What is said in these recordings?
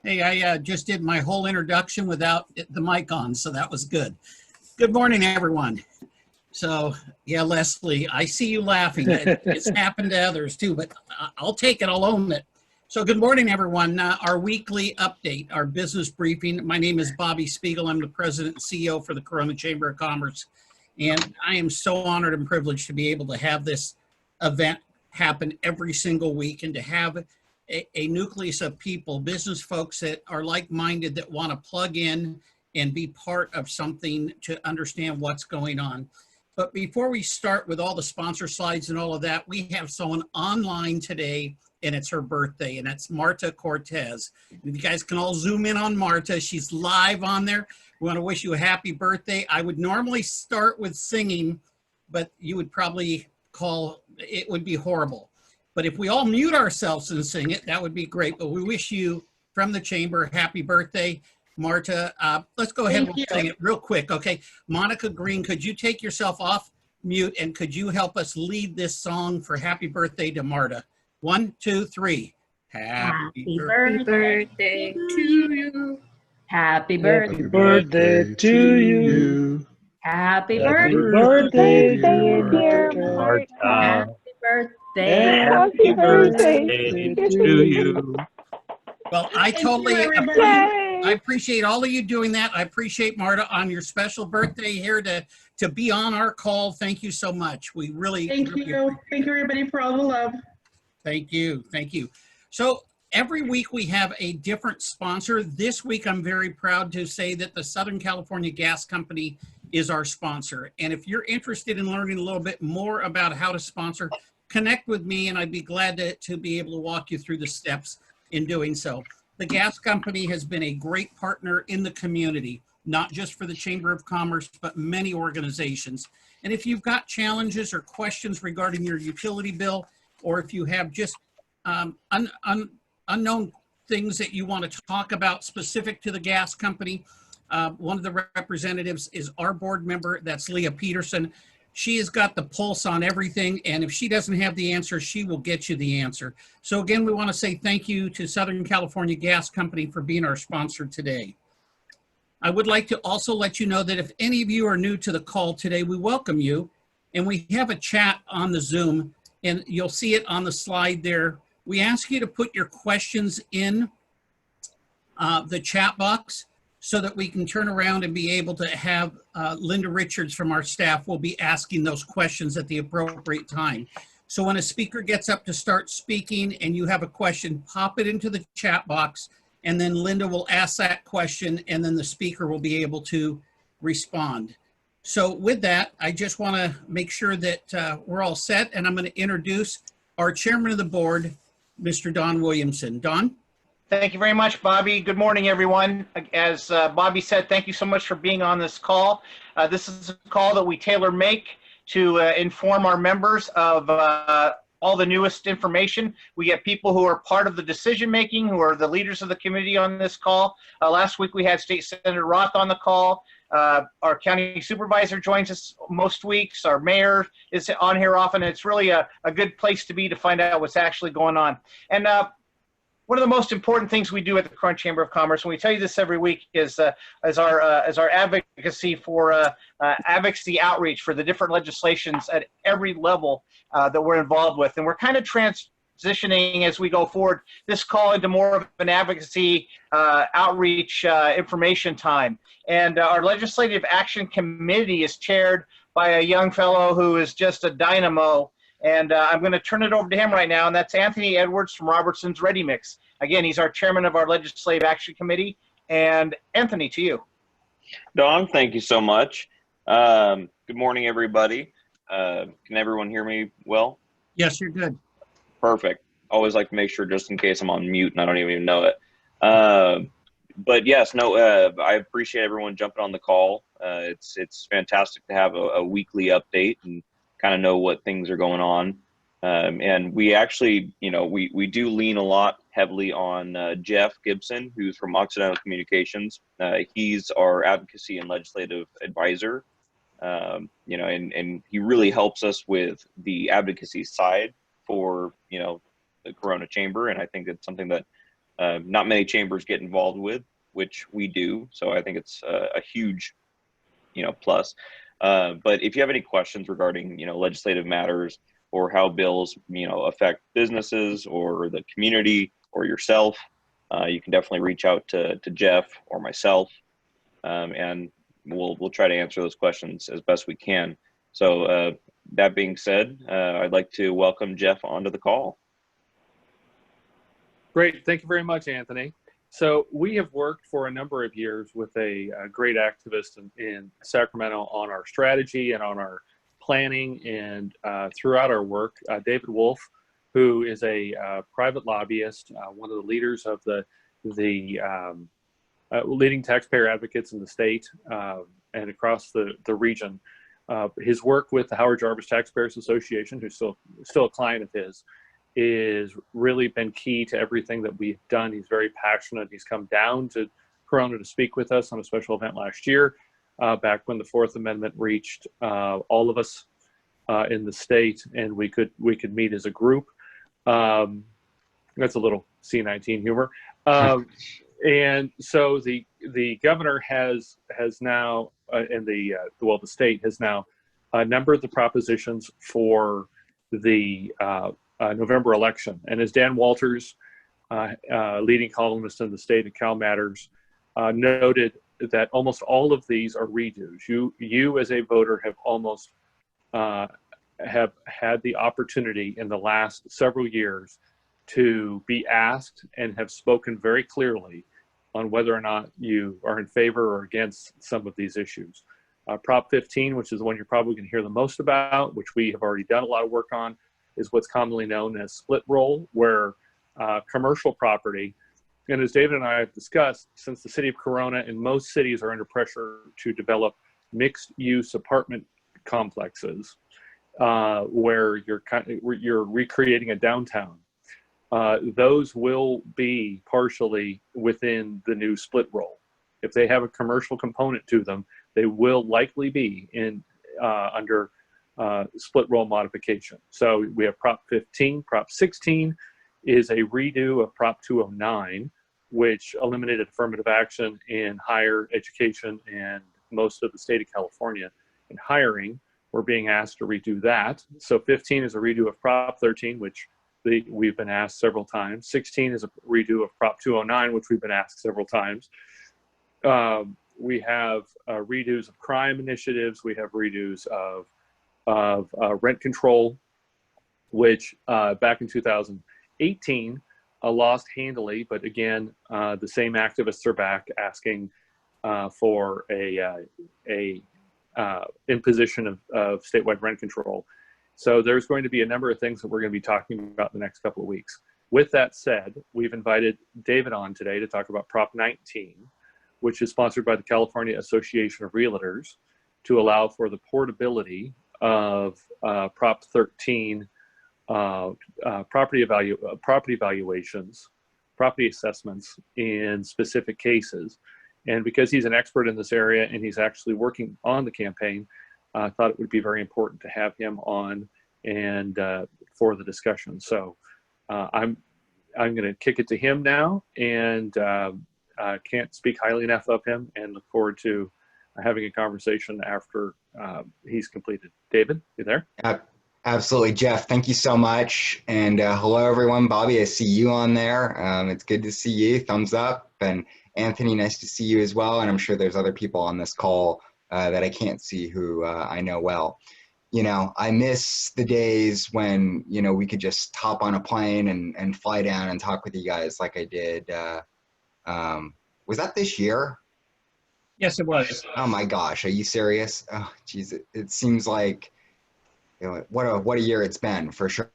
Hey, I just did my whole introduction without the mic on, so that was good. Good morning, everyone. So, yeah, Leslie, I see you laughing. It's happened to others too, but I'll take it. I'll own it. So good morning, everyone. Our weekly update, our business briefing. My name is Bobby Spiegel. I'm the president and CEO for the Corona Chamber of Commerce. And I am so honored and privileged to be able to have this event happen every single week and to have a nucleus of people, business folks that are like-minded, that want to plug in and be part of something to understand what's going on. But before we start with all the sponsor slides and all of that, we have someone online today, and it's her birthday, and that's Marta Cortez. And if you guys can all zoom in on Marta, she's live on there. We want to wish you a happy birthday. I would normally start with singing, but you would probably it would be horrible. But if we all mute ourselves and sing it, that would be great. But we wish you, from the chamber, happy birthday, Marta. Let's go ahead and sing it real quick, okay? Monica Green, could you take yourself off mute and could you help us lead this song for happy birthday to Marta? 1, 2, 3. Happy birthday to you. Happy birthday to you. Happy birthday, dear Marta. Happy birthday. Happy birthday to you. Well, I appreciate all of you doing that. I appreciate Marta on your special birthday here to be on our call. Thank you so much. We really thank you. Thank you, everybody, for all the love. Thank you. Thank you. So every week we have a different sponsor. This week I'm very proud to say that the Southern California Gas Company is our sponsor. And if you're interested in learning a little bit more about how to sponsor, connect with me and I'd be glad to be able to walk you through the steps in doing so. The gas company has been a great partner in the community, not just for the Chamber of Commerce, but many organizations. And if you've got challenges or questions regarding your utility bill, or if you have just unknown things that you want to talk about specific to the gas company, one of the representatives is our board member, that's Leah Peterson. She has got the pulse on everything, and if she doesn't have the answer, she will get you the answer. So again, we want to say thank you to Southern California Gas Company for being our sponsor today. I would like to also let you know that if any of you are new to the call today, we welcome you, and we have a chat on the Zoom, and you'll see it on the slide there. We ask you to put your questions in the chat box, so that we can turn around and be able to have Linda Richards from our staff will be asking those questions at the appropriate time. So when a speaker gets up to start speaking and you have a question, pop it into the chat box, and then Linda will ask that question, and then the speaker will be able to respond. So with that, I just want to make sure that we're all set, and I'm going to introduce our chairman of the board, Mr. Don Williamson. Don? Thank you very much, Bobby. Good morning, everyone. As Bobby said, thank you so much for being on this call. This is a call that we tailor-make to inform our members of all the newest information. We get people who are part of the decision-making, who are the leaders of the committee on this call. Last week, we had State Senator Roth on the call. Our county supervisor joins us most weeks. Our mayor is on here often. It's really a good place to be to find out what's actually going on. And one of the most important things we do at the Corona Chamber of Commerce, and we tell you this every week, is our advocacy for advocacy outreach for the different legislations at every level that we're involved with. And we're kind of transitioning as we go forward this call into more of an advocacy outreach information time. And our Legislative Action Committee is chaired by a young fellow who is just a dynamo. And I'm going to turn it over to him right now, and that's Anthony Edwards from Robertson's Ready Mix. Again, he's our chairman of our Legislative Action Committee. And Anthony, to you. Don, thank you so much. Good morning, everybody. Can everyone hear me well? Yes, you're good. Perfect. Always like to make sure, just in case I'm on mute and I don't even know it. But yes, I appreciate everyone jumping on the call. It's fantastic to have a weekly update and kind of know what things are going on. And we actually, we do lean a lot heavily on Jeff Gibson, who's from Occidental Communications. He's our advocacy and legislative advisor. And he really helps us with the advocacy side for, the Corona Chamber. And I think it's something that not many chambers get involved with, which we do. So I think it's a huge, plus. But if you have any questions regarding, legislative matters or how bills, affect businesses or the community or yourself, you can definitely reach out to Jeff or myself, and we'll try to answer those questions as best we can. So that being said, I'd like to welcome Jeff onto the call. Great. Thank you very much, Anthony. So we have worked for a number of years with a great activist in Sacramento on our strategy and on our planning, and throughout our work, David Wolfe, who is a private lobbyist, one of the leaders of the leading taxpayer advocates in the state and across the region. His work with the Howard Jarvis Taxpayers Association, who's still a client of his, is really been key to everything that we've done. He's very passionate. He's come down to Corona to speak with us on a special event last year, back when the Fourth Amendment reached all of us in the state, and we could meet as a group. That's a little C-19 humor. And so the governor has now, and the state has now numbered the propositions for the November election. And as Dan Walters, leading columnist in the state at Cal Matters, noted that almost all of these are redos. You as a voter have almost have had the opportunity in the last several years to be asked and have spoken very clearly on whether or not you are in favor or against some of these issues. Prop 15, which is the one you're probably going to hear the most about, which we have already done a lot of work on, is what's commonly known as split roll, where commercial property, and as David and I have discussed, since the city of Corona and most cities are under pressure to develop mixed-use apartment complexes, where you're recreating a downtown, those will be partially within the new split roll. If they have a commercial component to them, they will likely be in under split roll modification. So we have Prop 15. Prop 16 is a redo of Prop 209, which eliminated affirmative action in higher education and most of the state of California in hiring. We're being asked to redo that. So 15 is a redo of Prop 13, which we've been asked several times. 16 is a redo of Prop 209, which we've been asked several times. We have redos of crime initiatives. We have redos of rent control, which back in 2018 lost handily, but again, the same activists are back asking for a imposition of statewide rent control. So there's going to be a number of things that we're going to be talking about the next couple of weeks. With that said, we've invited David on today to talk about Prop 19, which is sponsored by the California Association of Realtors, to allow for the portability of Prop 13 property valuations, property assessments in specific cases. And because he's an expert in this area and he's actually working on the campaign, I thought it would be very important to have him on and for the discussion. So I'm going to kick it to him now, and can't speak highly enough of him, and look forward to having a conversation after he's completed. David, you there? Absolutely, Jeff. Thank you so much. And hello, everyone. Bobby, I see you on there. It's good to see you. Thumbs up. And Anthony, nice to see you as well. And I'm sure there's other people on this call that I can't see who I know well. You know, I miss the days when, you know, we could just hop on a plane and fly down and talk with you guys like I did. Was that this year? Yes, it was. Oh my gosh, are you serious? Oh, geez, it seems like, you know, what a year it's been, for sure.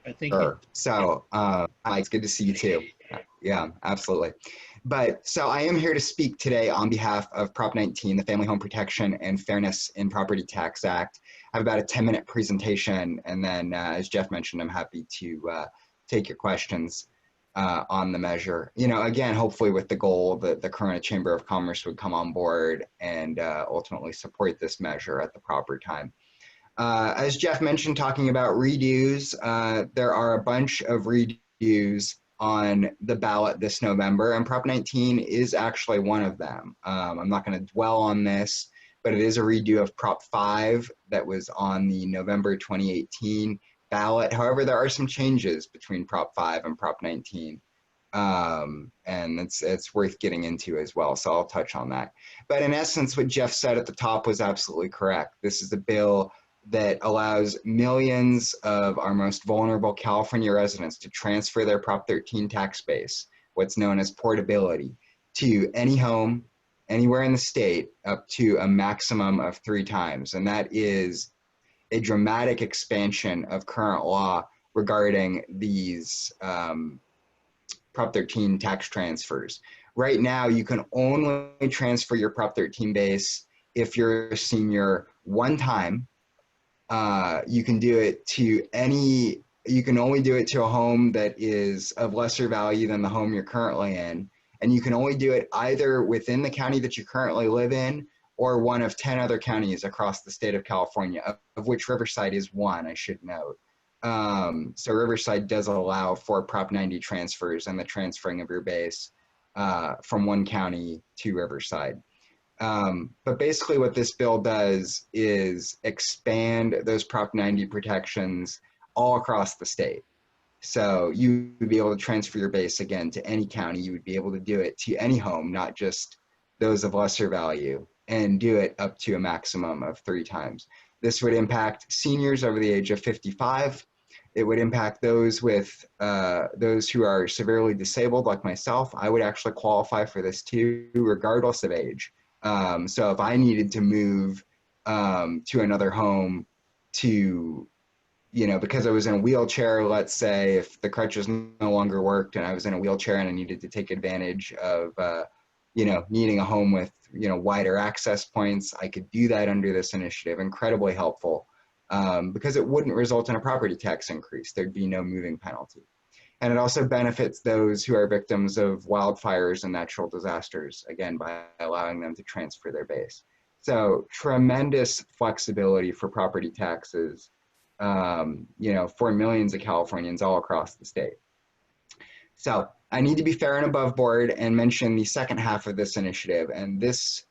I think. So it's good to see you too. Yeah, absolutely. But so I am here to speak today on behalf of Prop 19, the Family Home Protection and Fairness in Property Tax Act. I have about a 10-minute presentation, and then as Jeff mentioned, I'm happy to take your questions on the measure. You know, again, hopefully with the goal that the Corona Chamber of Commerce would come on board and ultimately support this measure at the proper time. As Jeff mentioned, talking about redos, there are a bunch of redos issues on the ballot this November, and Prop 19 is actually one of them. I'm not going to dwell on this, but it is a redo of Prop 5 that was on the November 2018 ballot. However, there are some changes between Prop 5 and Prop 19, and it's worth getting into as well, so I'll touch on that. But in essence, what Jeff said at the top was absolutely correct. This is a bill that allows millions of our most vulnerable California residents to transfer their Prop 13 tax base, what's known as portability, to any home, anywhere in the state, up to a maximum of 3 times. And that is a dramatic expansion of current law regarding these Prop 13 tax transfers. Right now, you can only transfer your Prop 13 base if you're a senior one time. You can do it to you can only do it to a home that is of lesser value than the home you're currently in. And you can only do it either within the county that you currently live in or one of 10 other counties across the state of California, of which Riverside is one, I should note. So Riverside does allow for Prop 90 transfers and the transferring of your base from one county to Riverside. But basically what this bill does is expand those Prop 90 protections all across the state. So you would be able to transfer your base again to any county. You would be able to do it to any home, not just those of lesser value, and do it up to a maximum of 3 times. This would impact seniors over the age of 55. It would impact those with those who are severely disabled like myself. I would actually qualify for this too, regardless of age. So if I needed to move to another home to, because I was in a wheelchair, let's say if the crutches no longer worked and I was in a wheelchair and I needed to take advantage of, needing a home with, wider access points, I could do that under this initiative. Incredibly helpful because it wouldn't result in a property tax increase. There'd be no moving penalty. And it also benefits those who are victims of wildfires and natural disasters, again, by allowing them to transfer their base. So tremendous flexibility for property taxes, for millions of Californians all across the state. So I need to be fair and above board and mention the second half of this initiative. And this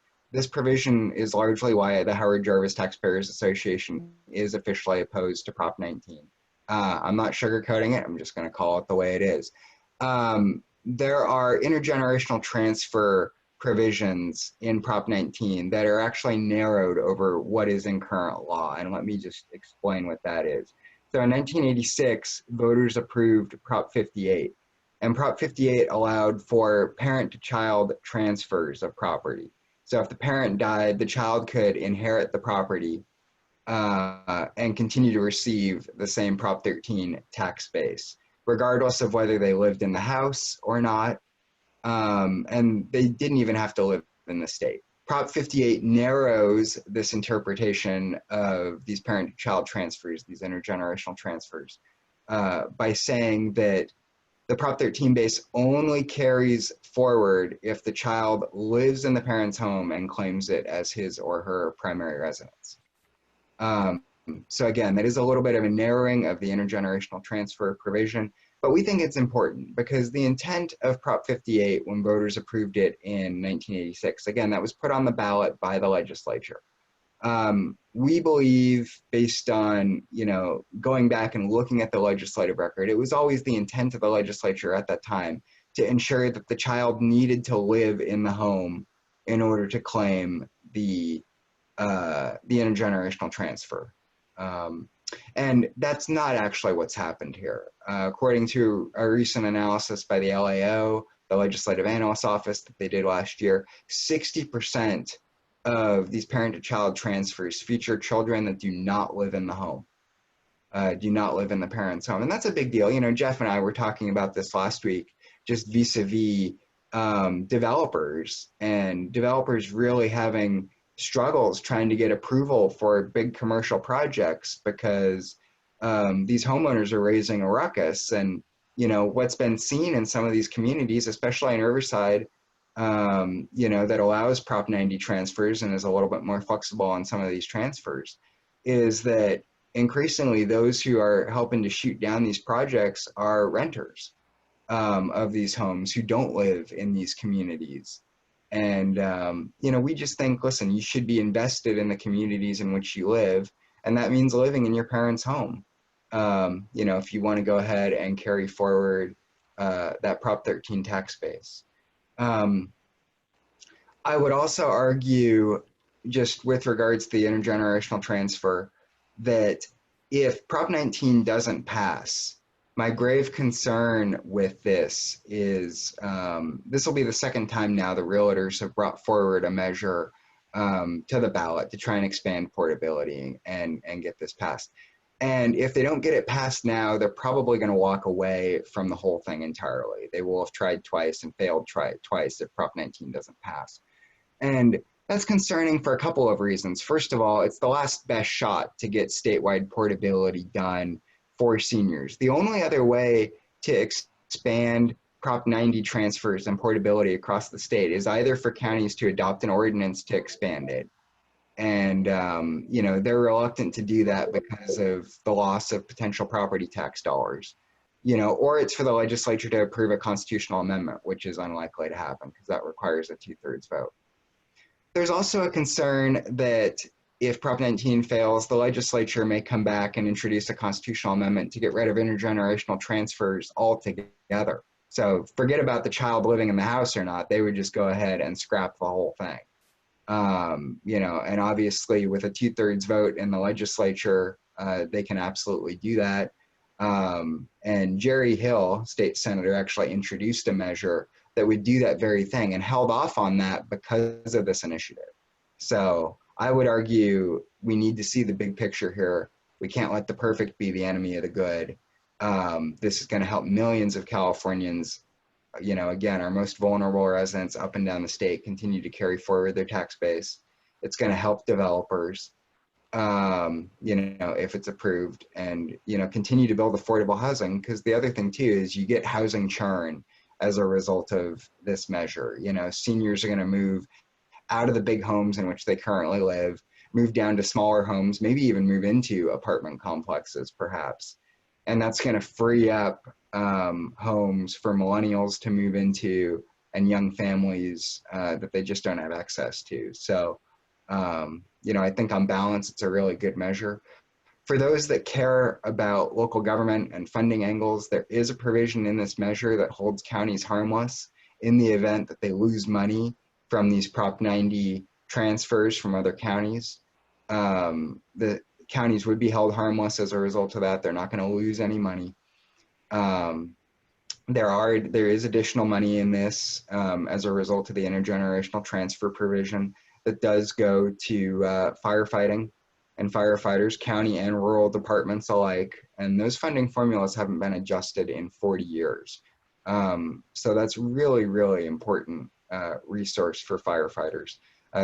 provision is largely why the Howard Jarvis Taxpayers Association is officially opposed to Prop 19. I'm not sugarcoating it. I'm just going to call it the way it is. There are intergenerational transfer provisions in Prop 19 that are actually narrowed over what is in current law. And let me just explain what that is. So in 1986, voters approved Prop 58. And Prop 58 allowed for parent-to-child transfers of property. So if the parent died, the child could inherit the property and continue to receive the same Prop 13 tax base, regardless of whether they lived in the house or not, and they didn't even have to live in the state. Prop 58 narrows this interpretation of these parent-to-child transfers, these intergenerational transfers, by saying that the Prop 13 base only carries forward if the child lives in the parent's home and claims it as his or her primary residence. So again, that is a little bit of a narrowing of the intergenerational transfer provision, but we think it's important because the intent of Prop 58 when voters approved it in 1986, again, that was put on the ballot by the legislature. We believe, based on, going back and looking at the legislative record, it was always the intent of the legislature at that time to ensure that the child needed to live in the home in order to claim the intergenerational transfer. And that's not actually what's happened here. According to a recent analysis by the LAO, the Legislative Analyst's Office that they did last year, 60% of these parent-to-child transfers feature children that do not live in the home, do not live in the parent's home. And that's a big deal. Jeff and I were talking about this last week, just vis-a-vis developers, and developers really having struggles trying to get approval for big commercial projects because these homeowners are raising a ruckus. And, what's been seen in some of these communities, especially in Riverside, that allows Prop 90 transfers and is a little bit more flexible on some of these transfers, is that increasingly those who are helping to shoot down these projects are renters of these homes who don't live in these communities. And, you know, we just think, listen, you should be invested in the communities in which you live. And that means living in your parents' home. You know, if you want to go ahead and carry forward that Prop 13 tax base. I would also argue, just with regards to the intergenerational transfer, that if Prop 19 doesn't pass, my grave concern with this is this will be the second time now the realtors have brought forward a measure to the ballot to try and expand portability and get this passed. And if they don't get it passed now, they're probably going to walk away from the whole thing entirely. They will have tried twice and failed twice if Prop 19 doesn't pass. And that's concerning for a couple of reasons. First of all, it's the last best shot to get statewide portability done for seniors. The only other way to expand Prop 90 transfers and portability across the state is either for counties to adopt an ordinance to expand it. And, you know, they're reluctant to do that because of the loss of potential property tax dollars, you know, or it's for the legislature to approve a constitutional amendment, which is unlikely to happen because that requires a 2/3 vote. There's also a concern that if Prop 19 fails, the legislature may come back and introduce a constitutional amendment to get rid of intergenerational transfers altogether. So forget about the child living in the house or not, they would just go ahead and scrap the whole thing. You know, and obviously with a 2/3 vote in the legislature, they can absolutely do that. And Jerry Hill, state senator, actually introduced a measure that would do that very thing and held off on that because of this initiative. So I would argue we need to see the big picture here. We can't let the perfect be the enemy of the good. This is going to help millions of Californians, you know, again, our most vulnerable residents up and down the state continue to carry forward their tax base. It's going to help developers, you know, if it's approved, and, you know, continue to build affordable housing. Because the other thing too is you get housing churn as a result of this measure. You know, seniors are going to move out of the big homes in which they currently live, move down to smaller homes, maybe even move into apartment complexes perhaps. And that's going to free up homes for millennials to move into and young families that they just don't have access to. So, you know, I think on balance, it's a really good measure. For those that care about local government and funding angles, there is a provision in this measure that holds counties harmless in the event that they lose money from these Prop 90 transfers from other counties. The counties would be held harmless as a result of that. They're not going to lose any money. There is additional money in this as a result of the intergenerational transfer provision that does go to firefighting and firefighters, county and rural departments alike. And those funding formulas haven't been adjusted in 40 years. So that's really, really important resource for firefighters.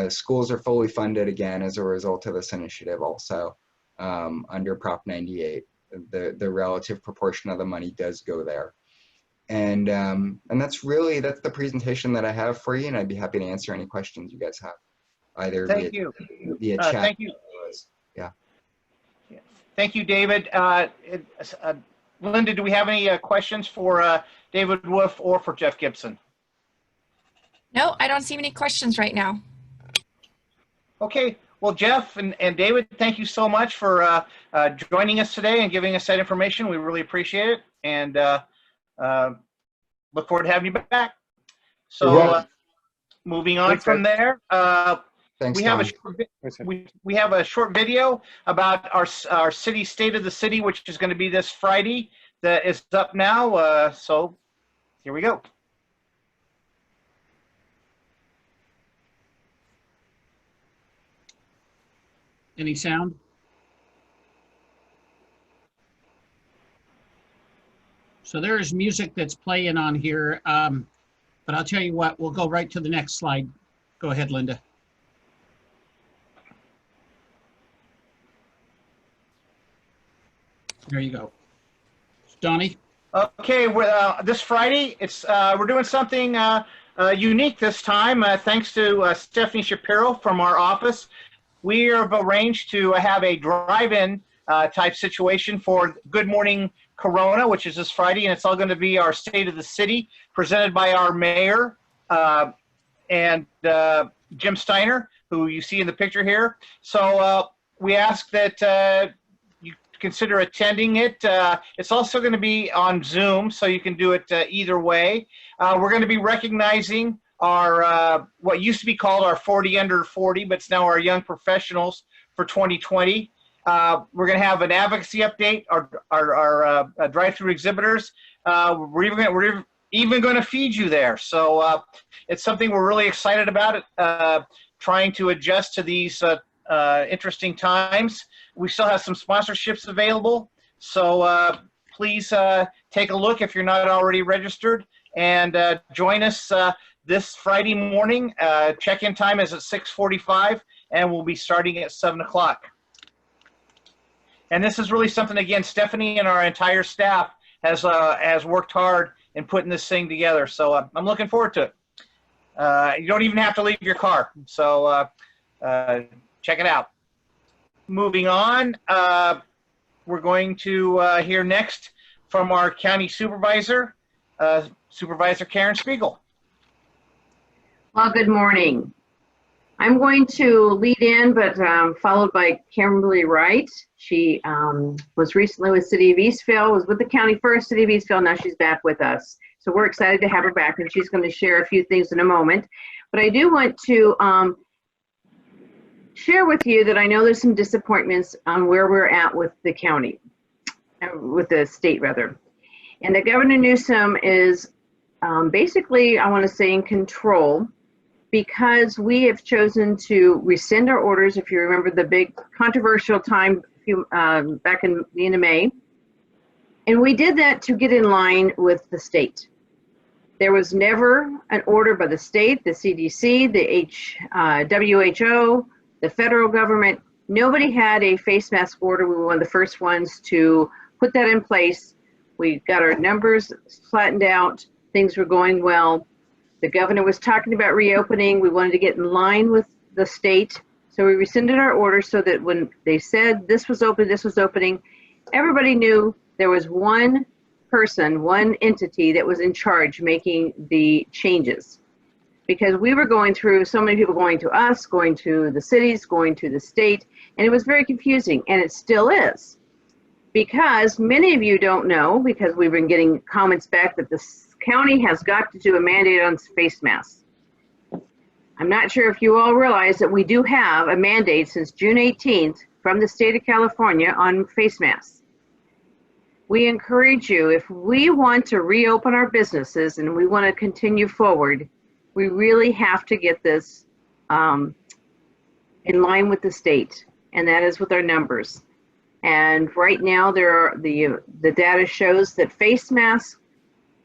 Schools are fully funded again as a result of this initiative also under Prop 98. The relative proportion of the money does go there. And that's the presentation that I have for you, and I'd be happy to answer any questions you guys have, either via chat. Thank you. Yeah. Thank you, David. Linda, do we have any questions for David Wolfe or for Jeff Gibson? No, I don't see any questions right now. Okay. Well, Jeff and David, thank you so much for joining us today and giving us that information. We really appreciate it, and look forward to having you back. So moving on from there, Thanks, we have a short video about our city, State of the City, which is going to be this Friday. That is up now. So here we go. Any sound? So there's music that's playing on here, but I'll tell you what, we'll go right to the next slide. Go ahead, Linda. There you go. Donnie? Okay, this Friday, we're doing something unique this time, thanks to Stephanie Shapiro from our office. We have arranged to have a drive-in type situation for Good Morning Corona, which is this Friday, and it's all going to be our State of the City, presented by our mayor and Jim Steiner, who you see in the picture here. So we ask that you consider attending it. It's also going to be on Zoom, so you can do it either way. We're going to be recognizing our what used to be called our 40 under 40, but it's now our young professionals for 2020. We're going to have an advocacy update, our drive-through exhibitors. We're even going to feed you there. So it's something we're really excited about, trying to adjust to these interesting times. We still have some sponsorships available. So please take a look if you're not already registered, and join us this Friday morning. Check-in time is at 6:45, and we'll be starting at 7 o'clock. And this is really something, again, Stephanie and our entire staff has worked hard in putting this thing together. So I'm looking forward to it. You don't even have to leave your car. So check it out. Moving on, we're going to hear next from our county supervisor, Supervisor Karen Spiegel. Well, good morning. I'm going to lead in, but followed by Kimberly Wright. She was recently with City of Eastville, was with the county first, City of Eastville. Now she's back with us. So we're excited to have her back, and she's going to share a few things in a moment. But I do want to share with you that I know there's some disappointments on where we're at with the county, with the state rather. And that Governor Newsom is basically, I want to say, in control, because we have chosen to rescind our orders. If you remember the big controversial time back in the end of May, and we did that to get in line with the state. There was never an order by the state, the CDC, the WHO, the federal government. Nobody had a face mask order. We were one of the first ones to put that in place. We got our numbers flattened out. Things were going well. The governor was talking about reopening. We wanted to get in line with the state. So we rescinded our order so that when they said this was open, this was opening, everybody knew there was one person, one entity that was in charge making the changes. Because we were going through, so many people going to us, going to the cities, going to the state, and it was very confusing, and it still is. Because many of you don't know, because we've been getting comments back that the county has got to do a mandate on face masks. I'm not sure if you all realize that we do have a mandate since June 18th from the state of California on face masks. We encourage you, if we want to reopen our businesses and we want to continue forward, we really have to get this in line with the state, and that is with our numbers. And right now, the data shows that face masks,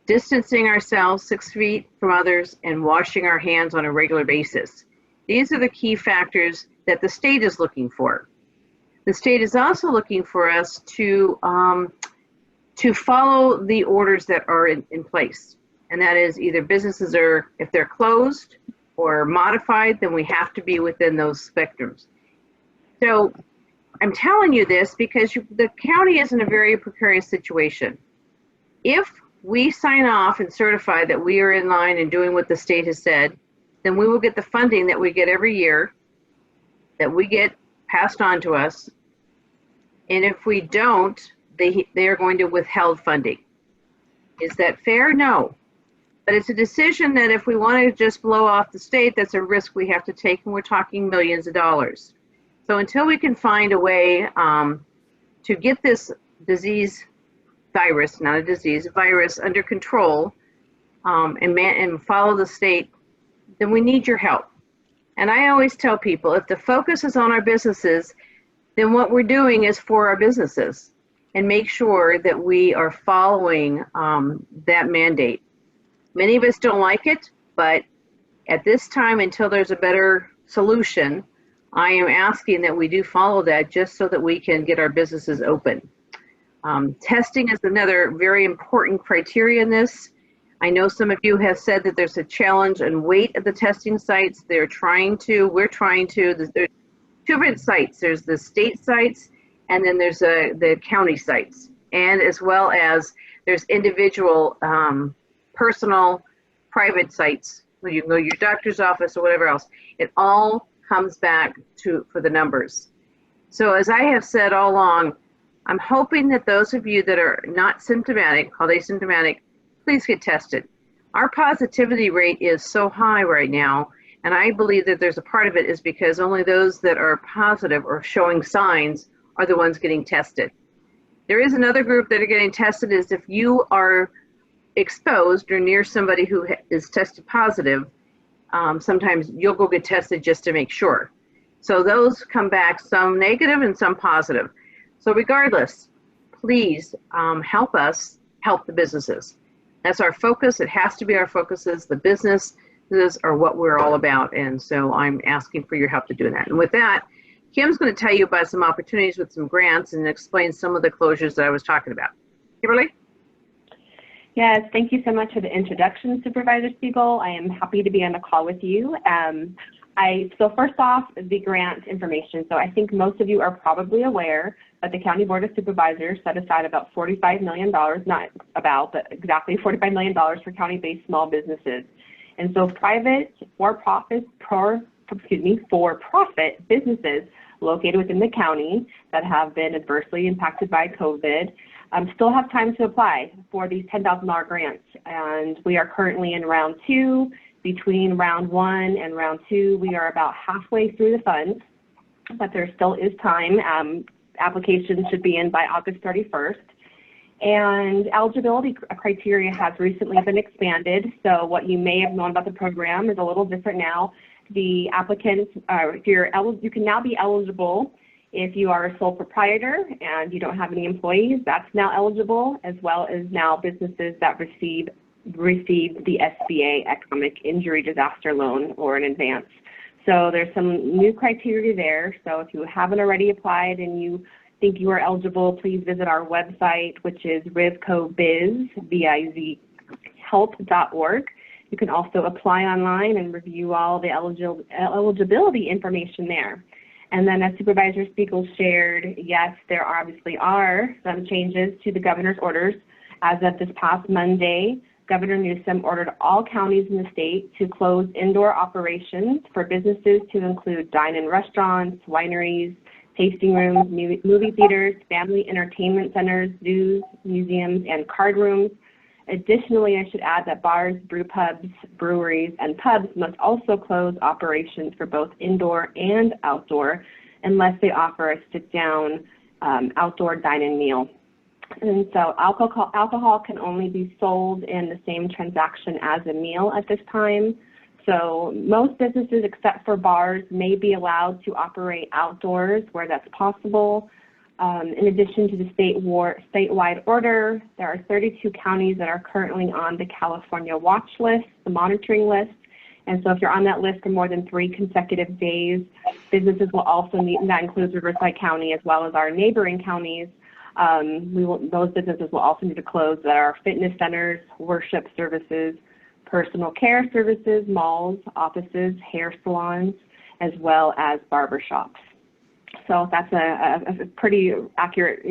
distancing ourselves 6 feet from others, and washing our hands on a regular basis. These are the key factors that the state is looking for. The state is also looking for us to follow the orders that are in place. And that is either businesses are, if they're closed or modified, then we have to be within those spectrums. So I'm telling you this because the county is in a very precarious situation. If we sign off and certify that we are in line and doing what the state has said, then we will get the funding that we get every year, that we get passed on to us. And if we don't, they are going to withhold funding. Is that fair? No. But it's a decision that if we want to just blow off the state, that's a risk we have to take, and we're talking millions of dollars. So until we can find a way to get this virus, not a disease, virus under control and follow the state, then we need your help. And I always tell people, if the focus is on our businesses, then what we're doing is for our businesses, and make sure that we are following that mandate. Many of us don't like it, but at this time, until there's a better solution, I am asking that we do follow that just so that we can get our businesses open. Testing is another very important criteria in this. I know some of you have said that there's a challenge and wait at the testing sites. We're trying to, there's two different sites. There's the state sites and then there's the county sites, and as well as there's individual personal private sites where you can go to your doctor's office or whatever else. It all comes back for the numbers. So as I have said all along, I'm hoping that those of you that are not symptomatic, called asymptomatic, please get tested. Our positivity rate is so high right now, and I believe that there's a part of it is because only those that are positive or showing signs are the ones getting tested. There is another group that are getting tested is if you are exposed or near somebody who is tested positive, sometimes you'll go get tested just to make sure. So those come back, some negative and some positive. So regardless, please help us help the businesses. That's our focus. It has to be our focus. Is the businesses are what we're all about. And so I'm asking for your help to do that. And with that, Kim's going to tell you about some opportunities with some grants and explain some of the closures that I was talking about. Kimberly? Yes, thank you so much for the introduction, Supervisor Spiegel. I am happy to be on the call with you. So first off, the grant information. So I think most of you are probably aware that the County Board of Supervisors set aside about $45 million, not about, but exactly $45 million for county-based small businesses. And so private for-profit businesses located within the county that have been adversely impacted by COVID still have time to apply for these $10,000 grants. And we are currently in round 2. Between round 1 and round 2, we are about halfway through the funds, but there still is time. Applications should be in by August 31st. And eligibility criteria has recently been expanded. So what you may have known about the program is a little different now. The applicants, you can now be eligible if you are a sole proprietor and you don't have any employees. That's now eligible, as well as now businesses that received the SBA Economic Injury Disaster Loan or an advance. So there's some new criteria there. So if you haven't already applied and you think you are eligible, please visit our website, which is rivcobiz, help.org. You can also apply online and review all the eligibility information there. And then as Supervisor Spiegel shared, yes, there obviously are some changes to the governor's orders. As of this past Monday, Governor Newsom ordered all counties in the state to close indoor operations for businesses to include dine-in restaurants, wineries, tasting rooms, movie theaters, family entertainment centers, zoos, museums, and card rooms. Additionally, I should add that bars, brew pubs, breweries, and pubs must also close operations for both indoor and outdoor unless they offer a sit-down outdoor dine-in meal. And so alcohol can only be sold in the same transaction as a meal at this time. So most businesses, except for bars, may be allowed to operate outdoors where that's possible. In addition to the statewide order, there are 32 counties that are currently on the California watch list, the monitoring list. And so if you're on that list for more than 3 consecutive days, businesses will also need, and that includes Riverside County as well as our neighboring counties, those businesses will also need to close that are fitness centers, worship services, personal care services, malls, offices, hair salons, as well as barbershops. So that's a pretty accurate,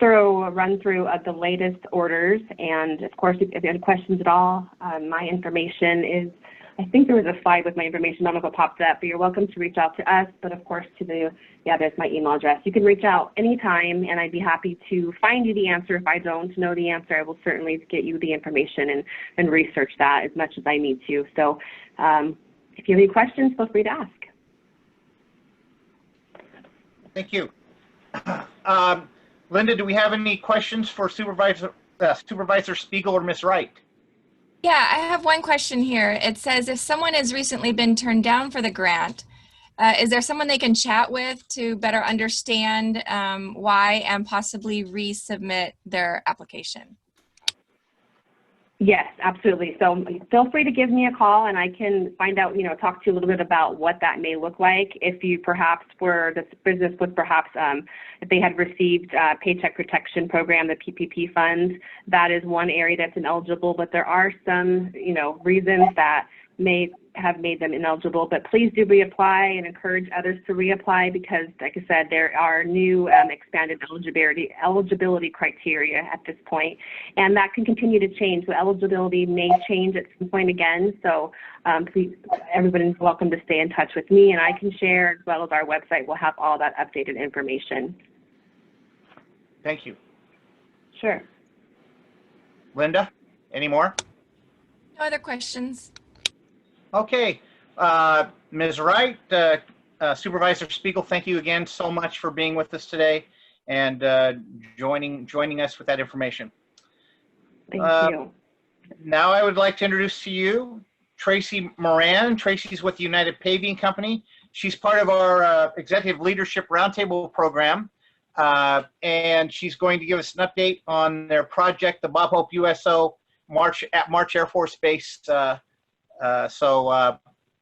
thorough run through of the latest orders. And of course, if you have any questions at all, my information is, I think there was a slide with my information. I don't know if it popped up, but you're welcome to reach out to us. But of course, there's my email address. You can reach out anytime, and I'd be happy to find you the answer. If I don't know the answer, I will certainly get you the information and research that as much as I need to. So if you have any questions, feel free to ask. Thank you. Linda, do we have any questions for Supervisor Spiegel or Ms. Wright? Yeah, I have one question here. It says if someone has recently been turned down for the grant, is there someone they can chat with to better understand why and possibly resubmit their application? Yes, absolutely. So feel free to give me a call and I can find out, talk to you a little bit about what that may look like. If you perhaps this business was perhaps, if they had received Paycheck Protection Program, the PPP funds, that is one area that's ineligible, but there are some, reasons that may have made them ineligible. But please do reapply and encourage others to reapply because, like I said, there are new expanded eligibility criteria at this point, and that can continue to change. So eligibility may change at some point again. So please, everybody's welcome to stay in touch with me, and I can share, as well as our website will have all that updated information. Thank you. Sure. Linda, any more? No other questions. Okay. Ms. Wright, Supervisor Spiegel, thank you again so much for being with us today and joining us with that information. Thank you. Now I would like to introduce to you Tracie Moran. Tracie's with the United Paving Company. She's part of our Executive Leadership Roundtable program, and she's going to give us an update on their project, the Bob Hope USO March Air Force Base.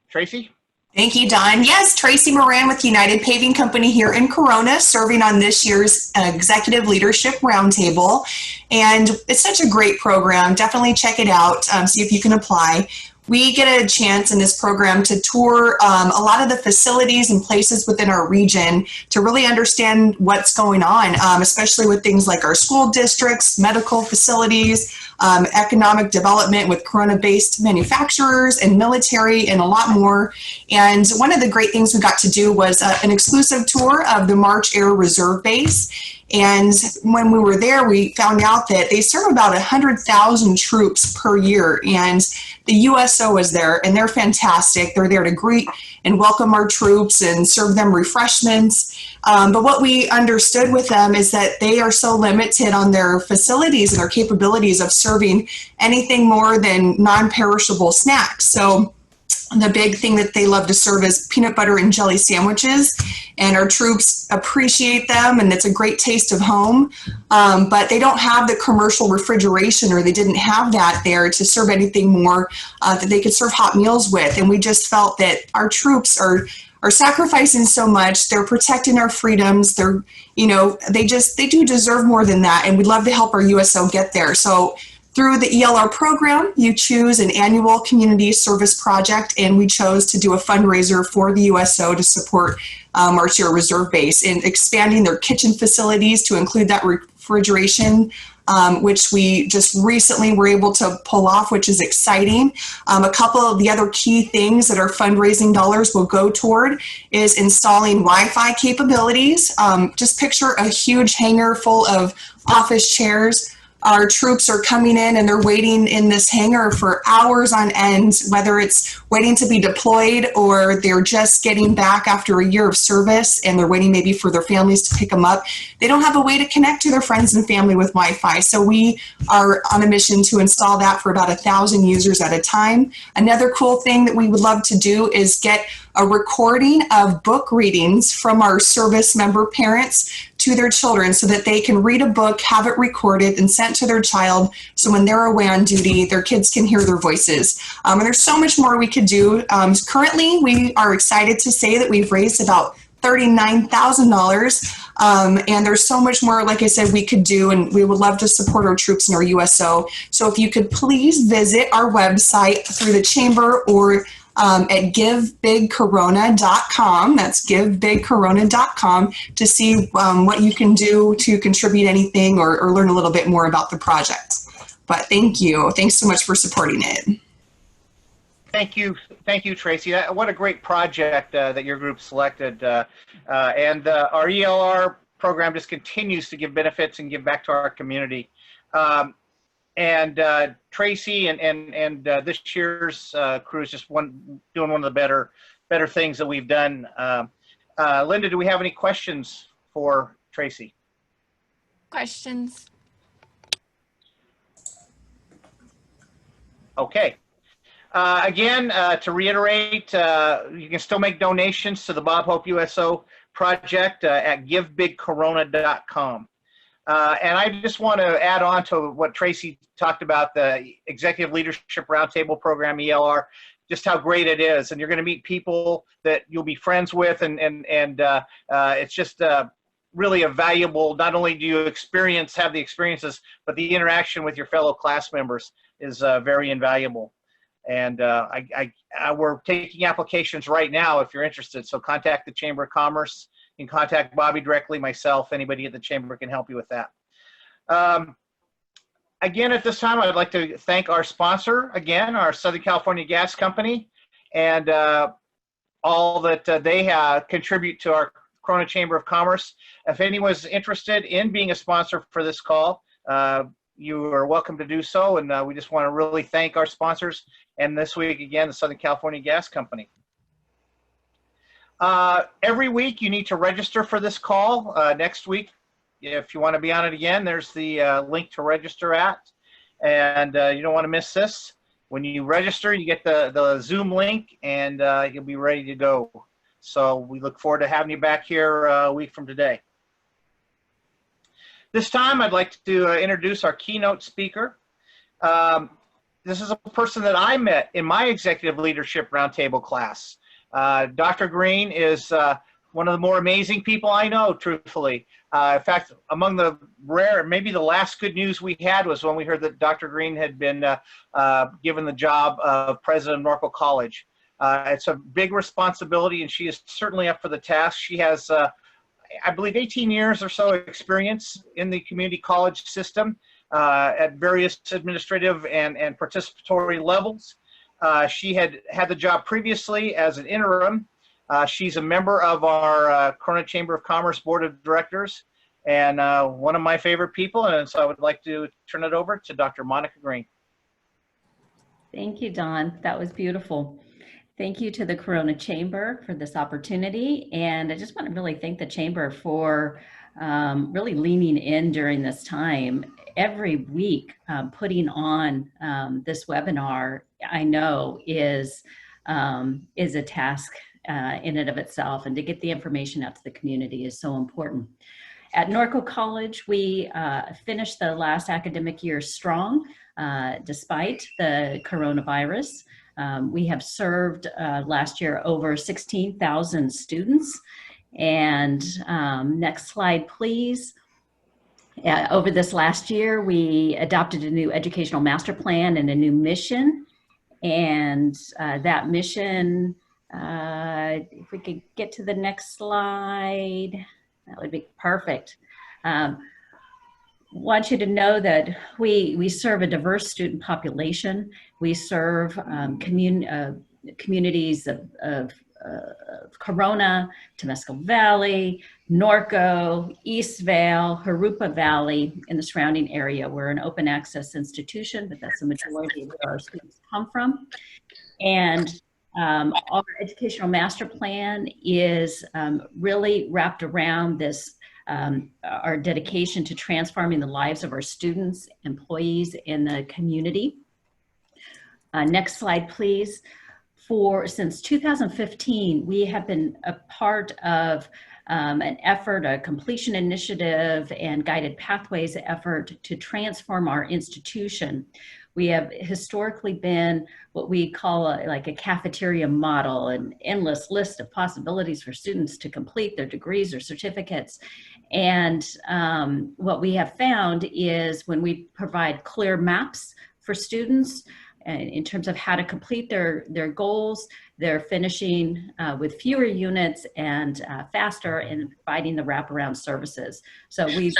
Tracie? Thank you, Don. Yes, Tracie Moran with United Paving Company here in Corona, serving on this year's Executive Leadership Roundtable. And it's such a great program. Definitely check it out, see if you can apply. We get a chance in this program to tour a lot of the facilities and places within our region to really understand what's going on, especially with things like our school districts, medical facilities, economic development with Corona-based manufacturers and military and a lot more. And one of the great things we got to do was an exclusive tour of the March Air Reserve Base. And when we were there, we found out that they serve about 100,000 troops per year. And the USO is there, and they're fantastic. They're there to greet and welcome our troops and serve them refreshments. But what we understood with them is that they are so limited on their facilities and their capabilities of serving anything more than non-perishable snacks. So the big thing that they love to serve is peanut butter and jelly sandwiches, and our troops appreciate them, and it's a great taste of home. But they don't have the commercial refrigeration, or they didn't have that there to serve anything more that they could serve hot meals with. And we just felt that our troops are sacrificing so much. They're protecting our freedoms. They're, you know, they do deserve more than that, and we'd love to help our USO get there. So through the ELR program, you choose an annual community service project, and we chose to do a fundraiser for the USO to support March Air Reserve Base in expanding their kitchen facilities to include that refrigeration, which we just recently were able to pull off, which is exciting. A couple of the other key things that our fundraising dollars will go toward is installing Wi-Fi capabilities. Just picture a huge hangar full of office chairs. Our troops are coming in and they're waiting in this hangar for hours on end, whether it's waiting to be deployed or they're just getting back after a year of service and they're waiting maybe for their families to pick them up. They don't have a way to connect to their friends and family with Wi-Fi. So we are on a mission to install that for about 1,000 users at a time. Another cool thing that we would love to do is get a recording of book readings from our service member parents to their children so that they can read a book, have it recorded and sent to their child, so when they're away on duty, their kids can hear their voices. And there's so much more we could do. Currently, we are excited to say that we've raised about $39,000. And there's so much more, like I said, we could do, and we would love to support our troops and our USO. So if you could please visit our website through the chamber or at givebigcorona.com. That's givebigcorona.com to see what you can do to contribute anything or learn a little bit more about the project. But thank you. Thanks so much for supporting it. Thank you, Tracie. What a great project that your group selected. And our ELR program just continues to give benefits and give back to our community. And Tracie and this year's crew is just doing one of the better things that we've done. Linda, do we have any questions for Tracie? Questions? Okay. Again, to reiterate, you can still make donations to the Bob Hope USO project at givebigcorona.com. And I just want to add on to what Tracie talked about, the Executive Leadership Roundtable Program, ELR, just how great it is. And you're going to meet people that you'll be friends with, and it's just really a valuable, not only do you have the experiences, but the interaction with your fellow class members is very invaluable. And we're taking applications right now if you're interested. So contact the Chamber of Commerce. You can contact Bobby directly, myself, anybody at the Chamber can help you with that. Again, at this time, I'd like to thank our sponsor, again, our Southern California Gas Company, and all that they contribute to our Corona Chamber of Commerce. If anyone's interested in being a sponsor for this call, you are welcome to do so. And we just want to really thank our sponsors. And this week, again, the Southern California Gas Company. Every week, you need to register for this call. Next week, if you want to be on it again, there's the link to register at. And you don't want to miss this. When you register, you get the Zoom link, and you'll be ready to go. So we look forward to having you back here a week from today. This time, I'd like to introduce our keynote speaker. This is a person that I met in my Executive Leadership Roundtable class. Dr. Green is one of the more amazing people I know, truthfully. In fact, among the rare, maybe the last good news we had was when we heard that Dr. Green had been given the job of president of Norco College. It's a big responsibility, and she is certainly up for the task. She has, I believe, 18 years or so experience in the community college system at various administrative and participatory levels. She had the job previously as an interim. She's a member of our Corona Chamber of Commerce Board of Directors, and one of my favorite people, and so I would like to turn it over to Dr. Monica Green. Thank you, Don. That was beautiful. Thank you to the Corona Chamber for this opportunity, and I just want to really thank the Chamber for really leaning in during this time. Every week, putting on this webinar, I know is a task in and of itself, and to get the information out to the community is so important. At Norco College, we finished the last academic year strong, despite the coronavirus. We have served last year over 16,000 students. And next slide, please. Over this last year, we adopted a new educational master plan and a new mission. And that mission, if we could get to the next slide, that would be perfect. Want you to know that we serve a diverse student population. We serve communities of Corona, Temescal Valley, Norco, East Vale, Jurupa Valley, in the surrounding area. We're an open access institution, but that's the majority of where our students come from. And our educational master plan is really wrapped around this, our dedication to transforming the lives of our students, employees, and the community. Next slide, please. Since 2015, we have been a part of an effort, a completion initiative and guided pathways effort to transform our institution. We have historically been what we call like a cafeteria model, an endless list of possibilities for students to complete their degrees or certificates. And what we have found is when we provide clear maps for students in terms of how to complete their goals, they're finishing with fewer units and faster in providing the wraparound services. So we're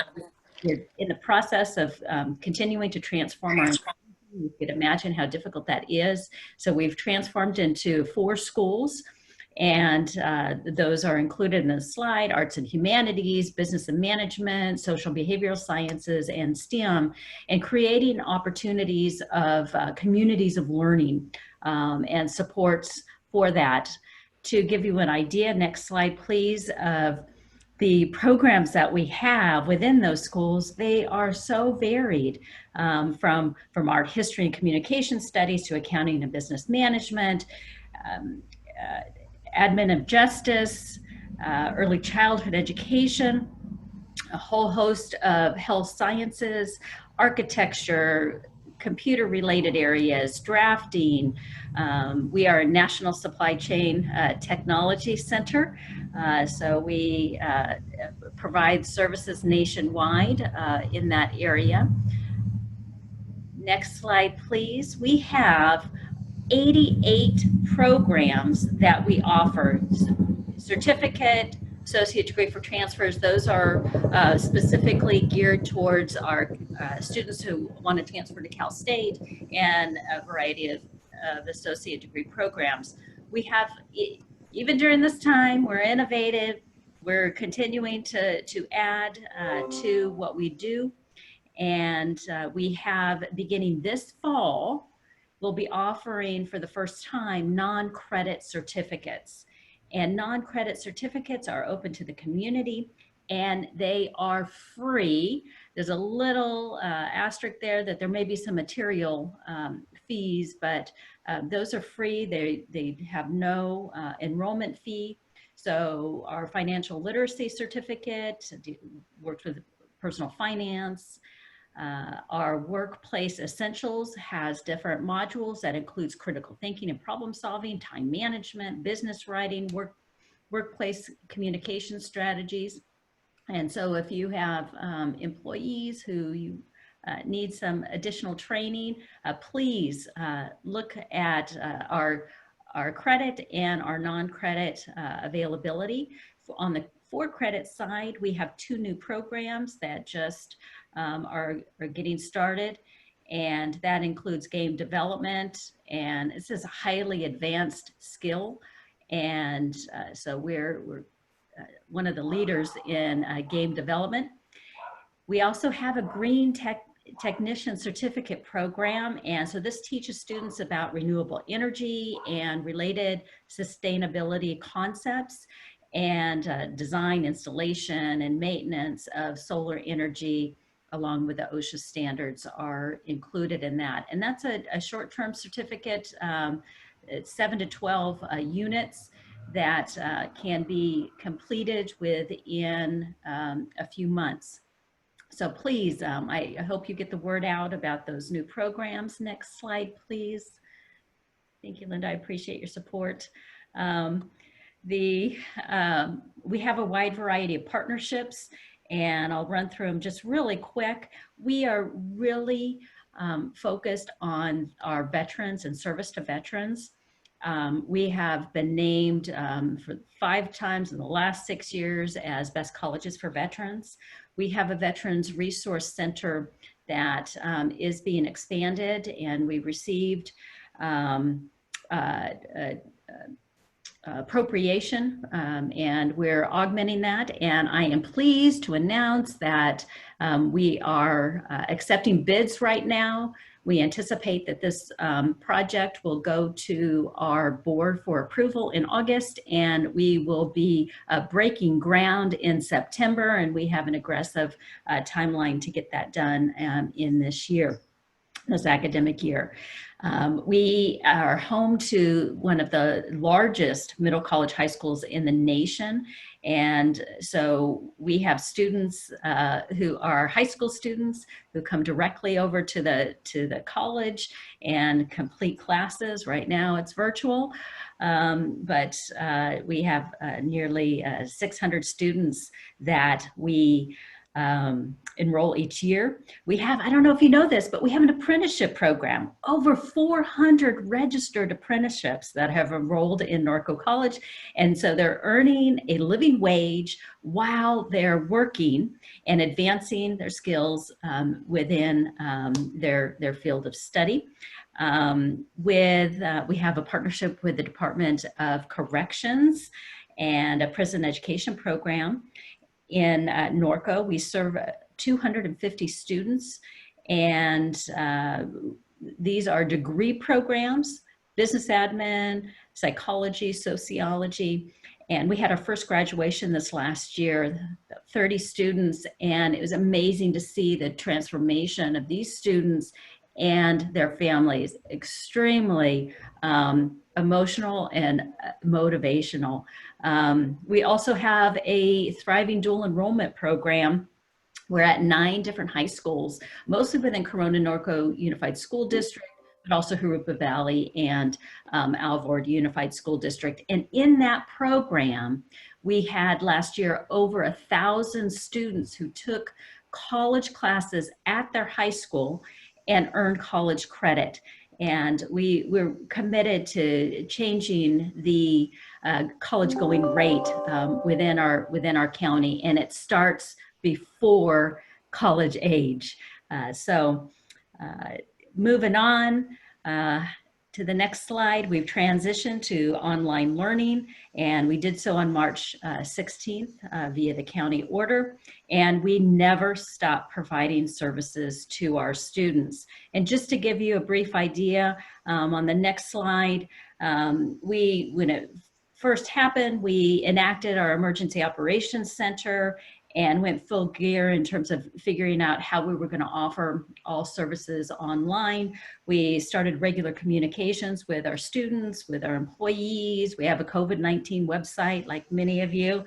in the process of continuing to transform our institution. You could imagine how difficult that is. So we've transformed into 4 schools, and those are included in the slide: arts and humanities, business and management, social behavioral sciences, and STEM, and creating opportunities of communities of learning and supports for that. To give you an idea, next slide please, of the programs that we have within those schools. They are so varied, from art history and communication studies to accounting and business management, admin of justice, early childhood education, a whole host of health sciences, architecture, computer related areas, drafting. We are a national supply chain technology center. So we provide services nationwide in that area. Next slide, please. We have 88 programs that we offer. Certificate, associate degree for transfers, those are specifically geared towards our students who want to transfer to Cal State, and a variety of associate degree programs. We have, even during this time, we're innovative. We're continuing to add to what we do. And we have, beginning this fall, we'll be offering for the first time non-credit certificates. And non-credit certificates are open to the community, and they are free. There's a little asterisk there that there may be some material fees, but those are free. They have no enrollment fee. So our financial literacy certificate works with personal finance. Our workplace essentials has different modules that includes critical thinking and problem solving, time management, business writing, workplace communication strategies. And so if you have employees who you need some additional training, please look at our credit and our non-credit availability. On the for-credit side, we have 2 new programs that just are getting started, and that includes game development, and this is a highly advanced skill, and so we're one of the leaders in game development. We also have a green technician certificate program, and so this teaches students about renewable energy and related sustainability concepts, and design, installation, and maintenance of solar energy along with the OSHA standards are included in that. And that's a short-term certificate. It's 7 to 12 units that can be completed within a few months. So please, I hope you get the word out about those new programs. Next slide, please. Thank you, Linda. I appreciate your support. We have a wide variety of partnerships, and I'll run through them just really quick. We are really focused on our veterans and service to veterans. We have been named for 5 times in the last 6 years as best colleges for veterans. We have a Veterans Resource Center that is being expanded, and we received appropriation, and we're augmenting that. And I am pleased to announce that we are accepting bids right now. We anticipate that this project will go to our board for approval in August, and we will be breaking ground in September, and we have an aggressive timeline to get that done in this academic year. We are home to one of the largest middle college high schools in the nation. And so we have students who are high school students who come directly over to the college and complete classes. Right now it's virtual, but we have nearly 600 students that we enroll each year. We have, I don't know if you know this, but we have an apprenticeship program, over 400 registered apprenticeships that have enrolled in Norco College. And so they're earning a living wage while they're working and advancing their skills within their field of study. We have a partnership with the Department of Corrections and a prison education program. In Norco, we serve 250 students, and these are degree programs, business admin, psychology, sociology, and we had our first graduation this last year, 30 students, and it was amazing to see the transformation of these students and their families. Extremely emotional and motivational. We also have a thriving dual enrollment program. We're at 9 different high schools, mostly within Corona Norco Unified School District, but also Jurupa Valley and Alvord Unified School District. And in that program, we had last year over 1,000 students who took college classes at their high school and earned college credit. And we're committed to changing the college going rate within our county, and it starts before college age. Moving on to the next slide, we've transitioned to online learning, and we did so on March 16th via the county order, and we never stop providing services to our students. And just to give you a brief idea, on the next slide, when it first happened, we enacted our Emergency Operations Center and went full gear in terms of figuring out how we were going to offer all services online. We started regular communications with our students, with our employees. We have a COVID-19 website, like many of you.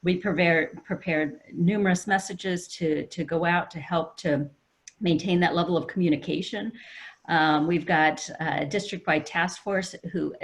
We prepared numerous messages to go out to help to maintain that level of communication. We've got a district-wide task force who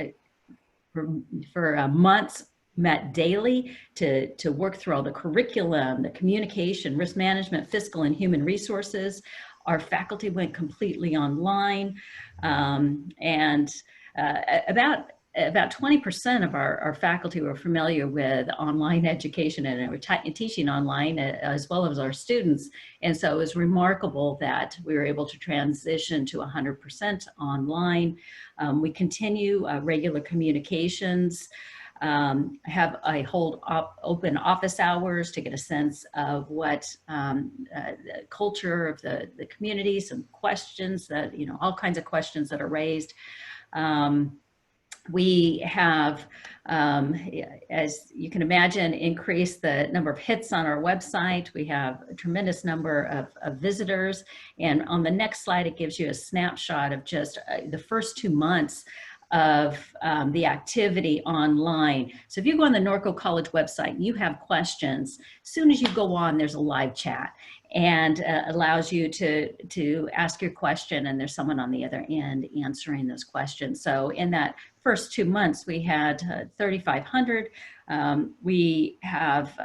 for months met daily to work through all the curriculum, the communication, risk management, fiscal and human resources. Our faculty went completely online, and about 20% of our faculty were familiar with online education and were teaching online as well as our students. And so it was remarkable that we were able to transition to 100% online. We continue regular communications. I hold open office hours to get a sense of what the culture of the community, some questions that, all kinds of questions that are raised. We have, as you can imagine, increased the number of hits on our website. We have a tremendous number of visitors. And on the next slide, it gives you a snapshot of just the first 2 months of the activity online. So if you go on the Norco College website, you have questions. As soon as you go on, there's a live chat and allows you to ask your question, and there's someone on the other end answering those questions. So in that first 2 months, we had 3,500. We have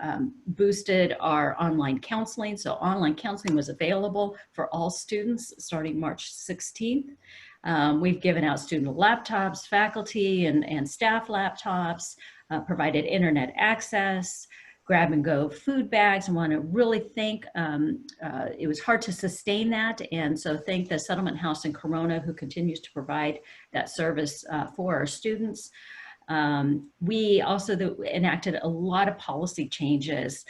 boosted our online counseling. So online counseling was available for all students starting March 16th. We've given out student laptops, faculty and staff laptops, provided internet access, grab and go food bags. I want to really thank, it was hard to sustain that. And so thank the Settlement House in Corona, who continues to provide that service for our students. We also enacted a lot of policy changes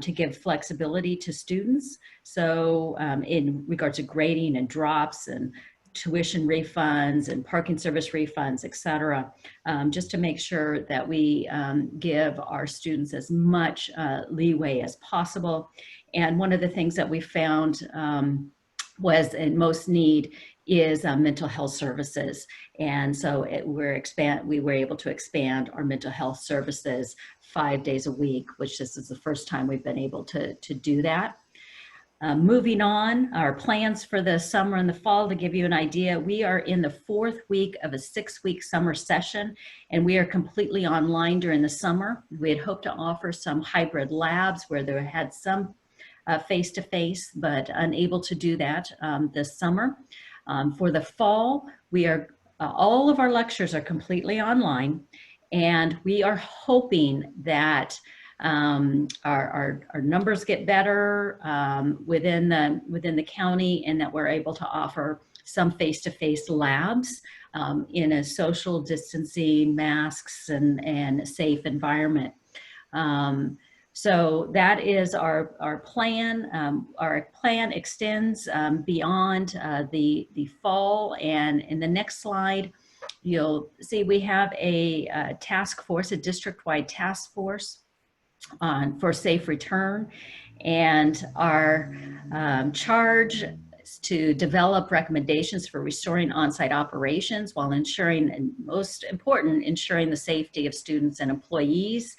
to give flexibility to students. So in regards to grading and drops and tuition refunds and parking service refunds, et cetera, just to make sure that we give our students as much leeway as possible. And one of the things that we found was in most need is mental health services. And so we were able to expand our mental health services 5 days a week, which this is the first time we've been able to do that. Moving on, our plans for the summer and the fall, to give you an idea, we are in the 4th week of a 6-week summer session, and we are completely online during the summer. We had hoped to offer some hybrid labs where there had some face-to-face, but unable to do that this summer. For the fall, all of our lectures are completely online, and we are hoping that our numbers get better within the county, and that we're able to offer some face-to-face labs in a social distancing, masks, and safe environment. So that is our plan. Our plan extends beyond the fall, and in the next slide, you'll see we have a task force, a district-wide task force for safe return, and our charge is to develop recommendations for restoring on-site operations while ensuring, and most important, ensuring the safety of students and employees.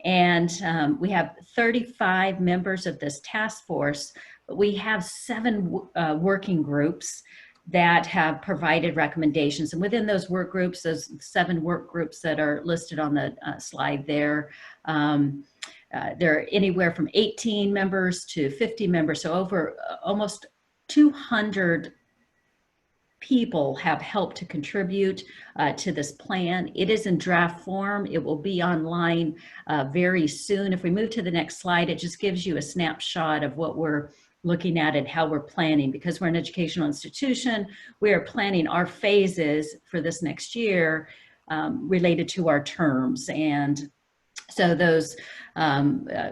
And we have 35 members of this task force, but we have 7 working groups that have provided recommendations. And within those work groups, those 7 work groups that are listed on the slide there, they're anywhere from 18 members to 50 members, so over almost 200 people have helped to contribute to this plan. It is in draft form. It will be online very soon. If we move to the next slide, it just gives you a snapshot of what we're looking at and how we're planning. Because we're an educational institution, we are planning our phases for this next year related to our terms. And so those,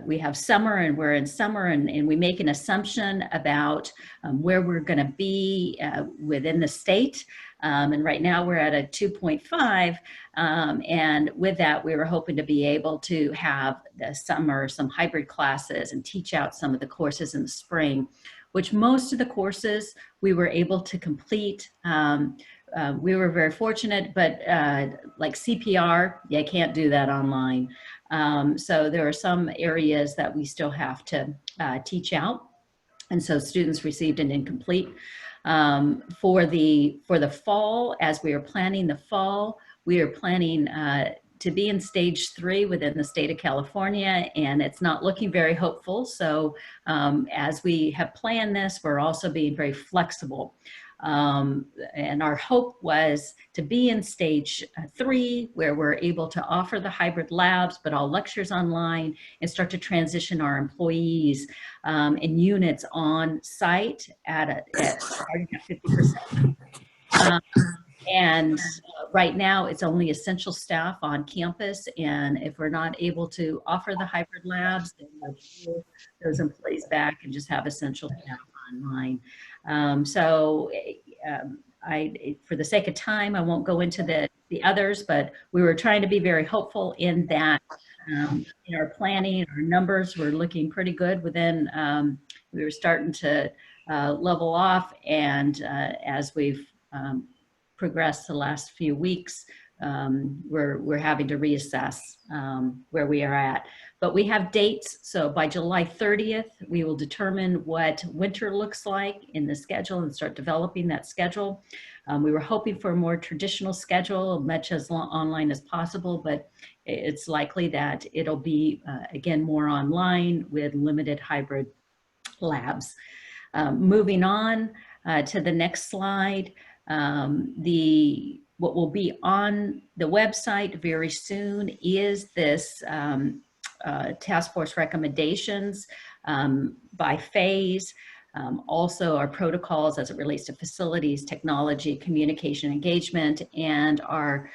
we have summer, and we're in summer, and we make an assumption about where we're going to be within the state. And right now we're at a 2.5. And with that, we were hoping to be able to have the summer, some hybrid classes, and teach out some of the courses in the spring, which most of the courses we were able to complete. We were very fortunate, but like CPR, you can't do that online. So there are some areas that we still have to teach out. And so students received an incomplete. For the fall, as we are planning the fall, we are planning to be in stage 3 within the state of California, and it's not looking very hopeful. So as we have planned this, we're also being very flexible. And our hope was to be in stage 3, where we're able to offer the hybrid labs, but all lectures online, and start to transition our employees and units on site at starting at 50%. And right now it's only essential staff on campus. And if we're not able to offer the hybrid labs, then we'll pull those employees back and just have essential staff online. For the sake of time, I won't go into the others, but we were trying to be very hopeful in that in our planning, our numbers were looking pretty good within, we were starting to level off. And as we've progressed the last few weeks, we're having to reassess where we are at. But we have dates, so by July 30th, we will determine what winter looks like in the schedule and start developing that schedule. We were hoping for a more traditional schedule, much as online as possible, but it's likely that it'll be, again, more online with limited hybrid labs. Moving on to the next slide, what will be on the website very soon is this task force recommendations by phase. Also our protocols as it relates to facilities, technology, communication, engagement, and our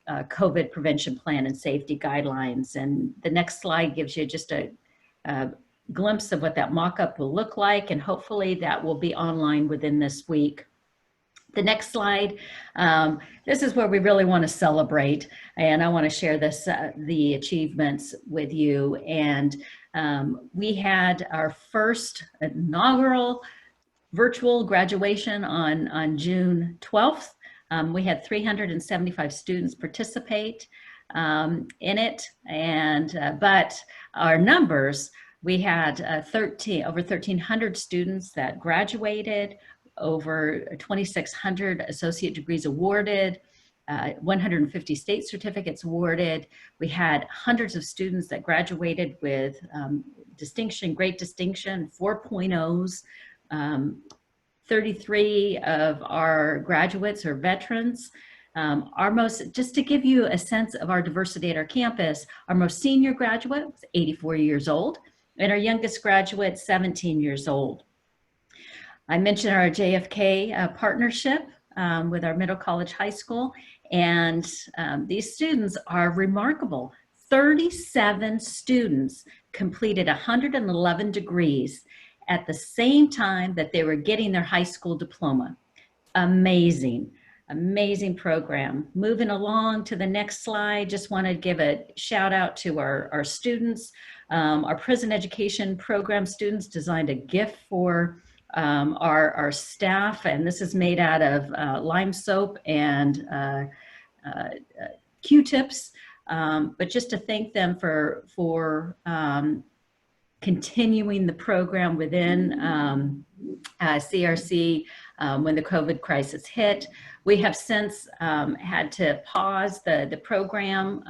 COVID prevention plan and safety guidelines. And the next slide gives you just a glimpse of what that mock-up will look like, and hopefully that will be online within this week. The next slide, this is where we really want to celebrate, and I want to share this, the achievements with you. And we had our first inaugural virtual graduation on June 12th. We had 375 students participate in it, and but our numbers, we had over 1,300 students that graduated, over 2,600 associate degrees awarded, 150 state certificates awarded. We had hundreds of students that graduated with distinction, great distinction, 4.0s. 33 of our graduates are veterans. Just to give you a sense of our diversity at our campus, our most senior graduate was 84 years old, and our youngest graduate, 17 years old. I mentioned our JFK partnership with our Middle College High School, and these students are remarkable. 37 students completed 111 degrees at the same time that they were getting their high school diploma. Amazing, amazing program. Moving along to the next slide, just want to give a shout out to our students. Our prison education program students designed a gift for our staff, and this is made out of lime soap and Q-tips, but just to thank them for continuing the program within CRC when the COVID crisis hit. We have since had to pause the program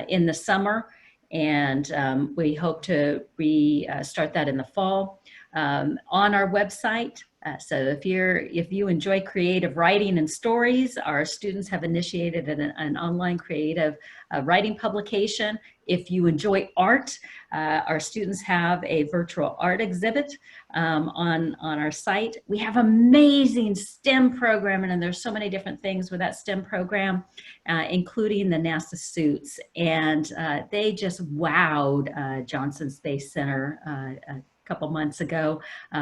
in the summer, and we hope to restart that in the fall. On our website, So if you enjoy creative writing and stories, our students have initiated an online creative writing publication. If you enjoy art, our students have a virtual art exhibit on our site. We have amazing STEM programming, and there's so many different things with that STEM program, including the NASA suits. And they just wowed Johnson Space Center a couple months ago,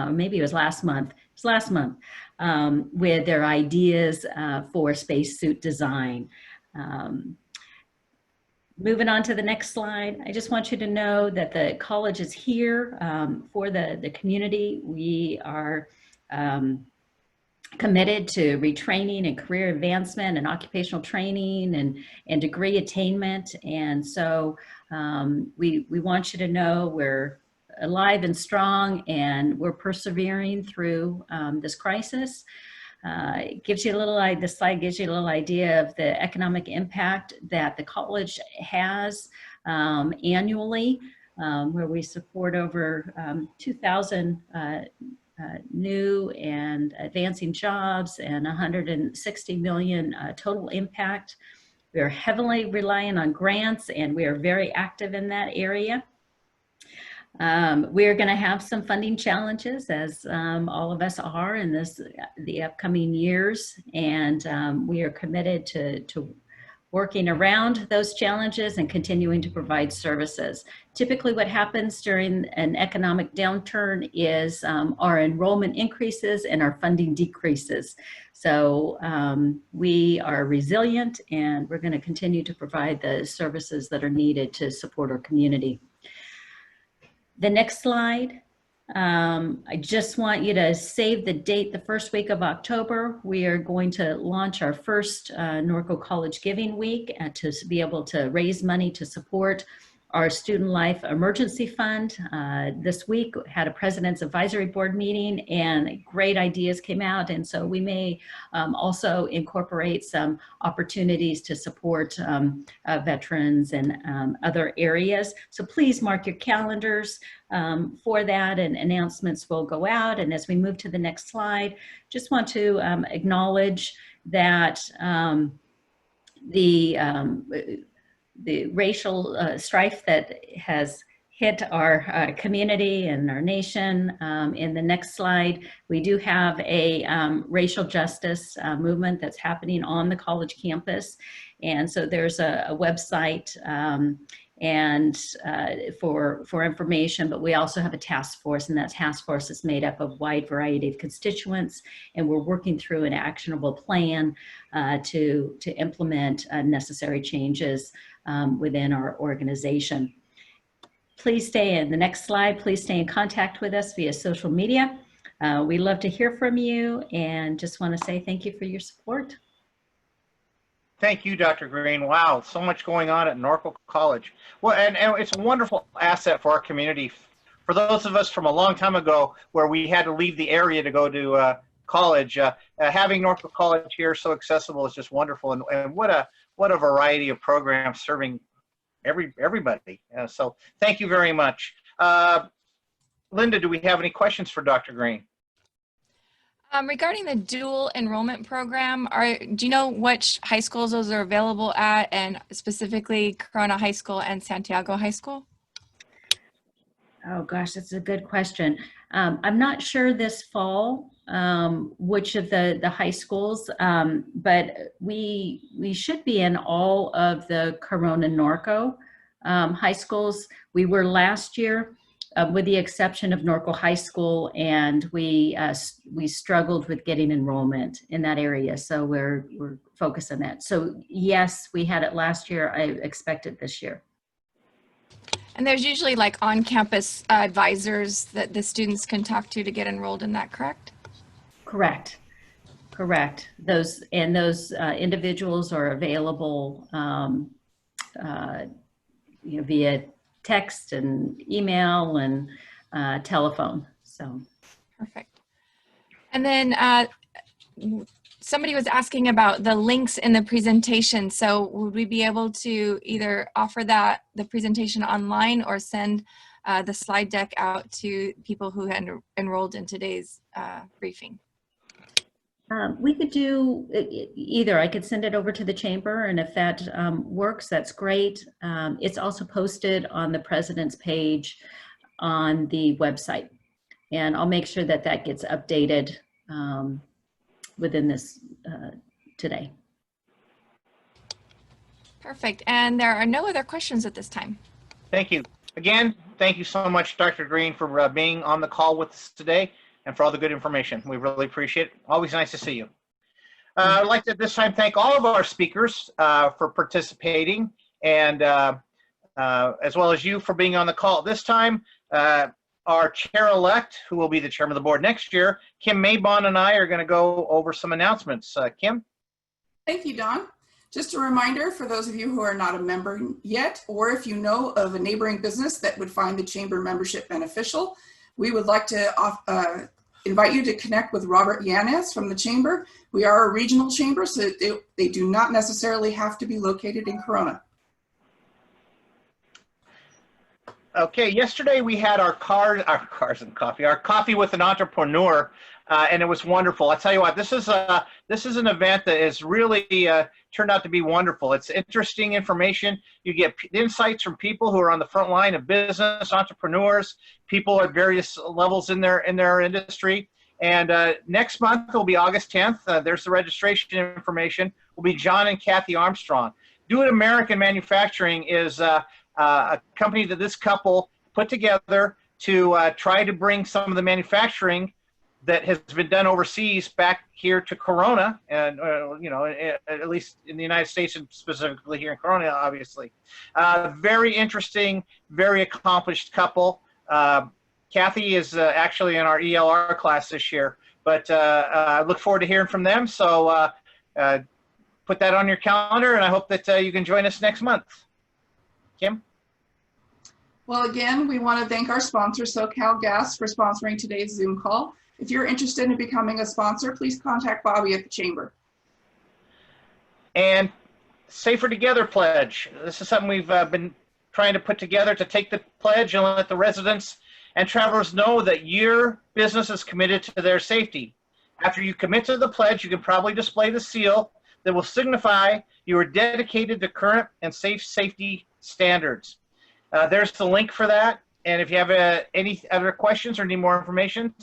maybe it was last month. It was last month, with their ideas for spacesuit design. Moving on to the next slide, I just want you to know that the college is here for the community. We are committed to retraining and career advancement and occupational training and degree attainment. And so we want you to know we're alive and strong, and we're persevering through this crisis. It gives you a little, this slide gives you a little idea of the economic impact that the college has annually, where we support over 2,000 new and advancing jobs and 160 million total impact. We are heavily reliant on grants, and we are very active in that area. We're going to have some funding challenges, as all of us are in the upcoming years, and we are committed to working around those challenges and continuing to provide services. Typically what happens during an economic downturn is our enrollment increases and our funding decreases. So we are resilient, and we're going to continue to provide the services that are needed to support our community. The next slide, I just want you to save the date, the first week of October. We are going to launch our first Norco College Giving Week to be able to raise money to support our Student Life Emergency Fund. This week had a President's Advisory Board meeting, and great ideas came out. And so we may also incorporate some opportunities to support veterans and other areas. So please mark your calendars for that, and announcements will go out. And as we move to the next slide, just want to acknowledge that the racial strife that has hit our community and our nation. In the next slide, we do have a racial justice movement that's happening on the college campus. And so there's a website and for information, but we also have a task force, and that task force is made up of a wide variety of constituents, and we're working through an actionable plan to implement necessary changes within our organization. Please stay in the next slide. Please stay in contact with us via social media. We love to hear from you, and just want to say thank you for your support. Thank you, Dr. Green. Wow, so much going on at Norco College. Well, and it's a wonderful asset for our community. For those of us from a long time ago where we had to leave the area to go to college, having Norco College here so accessible is just wonderful. And what a variety of programs serving everybody. So thank you very much. Linda, do we have any questions for Dr. Green? Regarding the dual enrollment program, do you know which high schools those are available at, and specifically Corona High School and Santiago High School? Oh gosh, that's a good question. I'm not sure this fall which of the high schools, but we should be in all of the Corona Norco high schools. We were last year, with the exception of Norco High School, and we struggled with getting enrollment in that area. So we're focused on that. So yes, we had it last year. I expect it this year. And there's usually like on-campus advisors that the students can talk to get enrolled in that, correct? Correct. Those individuals are available via text and email and telephone. So perfect. And then somebody was asking about the links in the presentation. So would we be able to either offer the presentation online or send the slide deck out to people who had enrolled in today's briefing? We could do either. I could send it over to the chamber, and if that works, that's great. It's also posted on the president's page on the website, and I'll make sure that that gets updated within this today. Perfect. And there are no other questions at this time. Thank you. Again, thank you so much, Dr. Green, for being on the call with us today and for all the good information. We really appreciate it. Always nice to see you. I'd like to at this time thank all of our speakers for participating, and as well as you for being on the call. This time, our chair-elect, who will be the chairman of the board next year, Kim Maybon, and I are going to go over some announcements. Kim? Thank you, Don. Just a reminder for those of you who are not a member yet, or if you know of a neighboring business that would find the chamber membership beneficial, we would like to invite you to connect with Robert Yanez from the chamber. We are a regional chamber, so they do not necessarily have to be located in Corona. Okay, yesterday we had our coffee with an entrepreneur, and it was wonderful. I tell you what, this is an event that is really turned out to be wonderful. It's interesting information. You get insights from people who are on the front line of business, entrepreneurs, people at various levels in their industry. And next month will be August 10th. There's the registration information. Will be John and Kathy Armstrong. Do It American Manufacturing is a company that this couple put together to try to bring some of the manufacturing that has been done overseas back here to Corona, and you know, at least in the United States and specifically here in Corona, obviously. Very interesting, very accomplished couple. Kathy is actually in our ELR class this year, but I look forward to hearing from them. So put that on your calendar, and I hope that you can join us next month. Kim? Well, again, we want to thank our sponsor, SoCal Gas, for sponsoring today's Zoom call. If you're interested in becoming a sponsor, please contact Bobby at the chamber. And Safer Together pledge. This is something we've been trying to put together to take the pledge and let the residents and travelers know that your business is committed to their safety. After you commit to the pledge, you can probably display the seal that will signify you are dedicated to current and safe safety standards. There's the link for that. And if you have any other questions or need more information,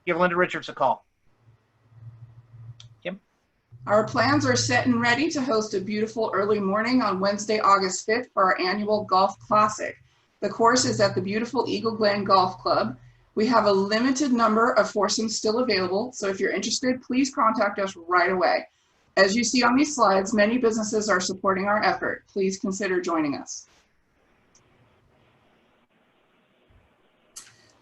give Linda Richards a call. Kim? Our plans are set and ready to host a beautiful early morning on Wednesday, August 5th for our annual Golf Classic. The course is at the beautiful Eagle Glen Golf Club. We have a limited number of foursomes still available, so if you're interested, please contact us right away. As you see on these slides, many businesses are supporting our effort. Please consider joining us.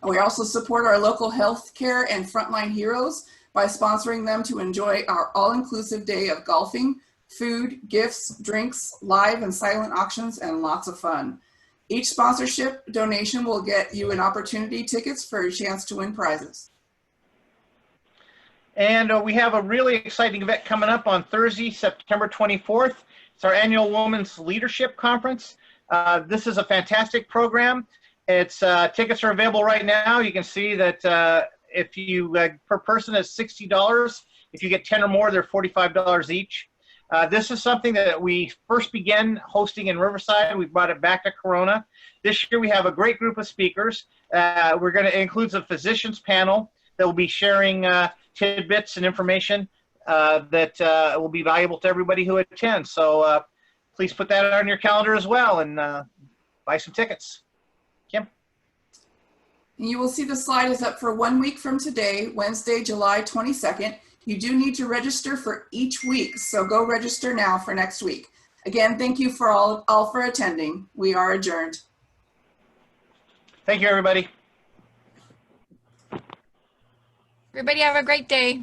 We also support our local healthcare and frontline heroes by sponsoring them to enjoy our all-inclusive day of golfing, food, gifts, drinks, live and silent auctions, and lots of fun. Each sponsorship donation will get you an opportunity tickets for a chance to win prizes. And we have a really exciting event coming up on Thursday, September 24th. It's our annual Women's Leadership Conference. This is a fantastic program. It's tickets are available right now. You can see that if you per person is $60. If you get 10 or more, they're $45 each. This is something that we first began hosting in Riverside. We brought it back to Corona. This year we have a great group of speakers. We're going to include a physicians panel that will be sharing tidbits and information that will be valuable to everybody who attends. So please put that on your calendar as well and buy some tickets. Kim? And you will see the slide is up for 1 week from today, Wednesday, July 22nd. You do need to register for each week, so go register now for next week. Again, thank you for all for attending. We are adjourned. Thank you, everybody. Everybody have a great day.